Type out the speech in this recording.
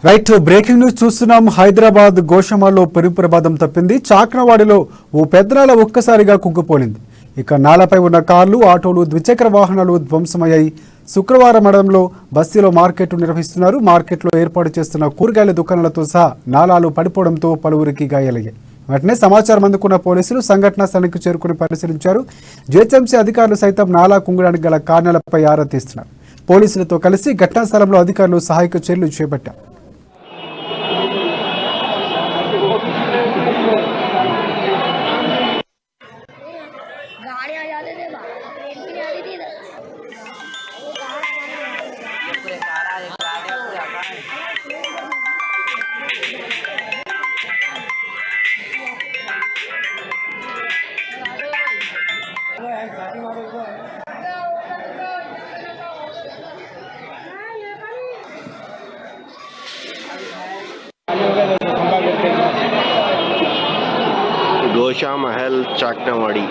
Right breaking news చూస్తున్నాం. హైదరాబాద్ గోషమాల్లో పెను ప్రమాదం తప్పింది. చాక్నవాడిలో ఓ పెద్దనాల ఒక్కసారిగా కుంగిపోయింది. ఇక నాలపై ఉన్న కార్లు, ఆటోలు, ద్విచక్ర వాహనాలు ధ్వంసమయ్యాయి. శుక్రవారం మడంలో బస్తీలో మార్కెట్ నిర్వహిస్తున్నారు. మార్కెట్లో ఏర్పాటు చేస్తున్న కూరగాయల దుకాణాలతో సహా నాలాలు పడిపోవడంతో పలువురికి గాయాలయ్యాయి. వెంటనే సమాచారం అందుకున్న పోలీసులు సంఘటనా స్థలానికి చేరుకుని పరిశీలించారు. జిహెచ్ఎంసీ అధికారులు సైతం నాలా కుంగడానికి గల కారణాలపై ఆరా తీస్తున్నారు. పోలీసులతో కలిసి ఘటనా స్థలంలో అధికారులు సహాయక చర్యలు చేపట్టారు. गोशा महल चाकनावाड़ी।